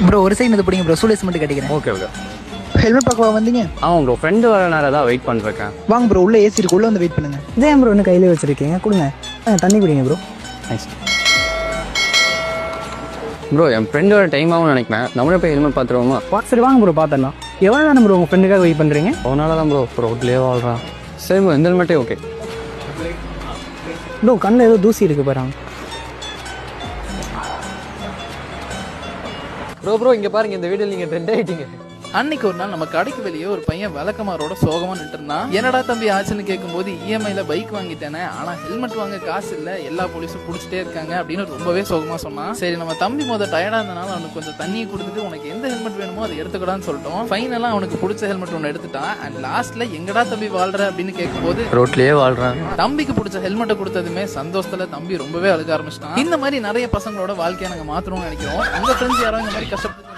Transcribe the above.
Bro ஒரு side இது பிடிங்க ப்ரோ, சூலேஸ் மட்டும் கட்டிக்கிறேன். Okay okay. ஹெல்மெட் பார்க்க வந்தீங்க? ஆமாம் ப்ரோ, ஃப்ரெண்டு வர நேரம் தான் வெயிட் பண்ணிருக்கேன். வாங்க ப்ரோ, உள்ள ஏசி இருக்கு, உள்ள வந்து வெயிட் பண்ணுங்க. இதே ப்ரோ இன்னும் கையிலே வச்சிருக்கீங்க, கொடுங்க. தண்ணி குடிங்க ப்ரோ. Nice bro. என் ஃப்ரெண்டோட டைம் ஆகும்னு நினைக்கிறேன். நம்மளே போய் ஹெல்மெட் பார்த்துருவோமா? சரி வாங்க ப்ரோ, பார்த்துடலாம். எவ்வளோ நேரம் ப்ரோ உங்கள் ஃப்ரெண்டுக்காக வெயிட் பண்ணுறீங்க? அவனால தான் ப்ரோ ரோட்லேயே வாழ்கிறான். சரி ப்ரோ, இந்த ஹெல்மெட்டே ஓகே. ப்ரோ கண்ணில் ஏதோ தூசி இருக்குது பாருங்க. ப்ரோ இங்கே பாருங்க, இந்த வீடியோவில் நீங்கள் ட்ரெண்ட் ஆகிட்டீங்க. அன்னைக்கு ஒரு நாள் நம்ம கடைக்கு வெளியே ஒரு பையன் விளக்கமாரோட சோகமா நின்று இருந்தான். என்னடா தம்பி ஆச்சுன்னு கேட்கும்போது, இஎம்ஐல பைக் வாங்கிட்டேனே, ஆனா ஹெல்மெட் வாங்க காசு இல்ல, எல்லா போலீஸும் புடிச்சிட்டே இருக்காங்க அப்படின்னு ரொம்பவே சோகமா சொன்னான். சரி நம்ம தம்பி டயர்டா இருந்தனால அவனுக்கு கொஞ்சம் தண்ணியை கொடுத்துட்டு, உனக்கு எந்த ஹெல்மெட் வேணுமோ அதை எடுத்துக்கடான்னு சொல்லிட்டோம். ஃபைனலா அவனுக்கு பிடிச்ச ஹெல்மெட் ஒன்று எடுத்துட்டான். அண்ட் லாஸ்ட்ல எங்கடா தம்பி வாழ்ற அப்படின்னு கேட்கும்போது, ரோட்லேயே வாழ்கிறான். தம்பிக்கு பிடிச்ச ஹெல்மெட்டை கொடுத்ததுமே சந்தோஷத்துல தம்பி ரொம்பவே அழுக ஆரம்பிச்சிட்டான். இந்த மாதிரி நிறைய பசங்களோட வாழ்க்கையை நாங்க மாத்தணும்னு நினைக்கிறோம். உங்க ஃப்ரெண்ட்ஸ் யாரும் இந்த மாதிரி கஷ்டப்பட்டு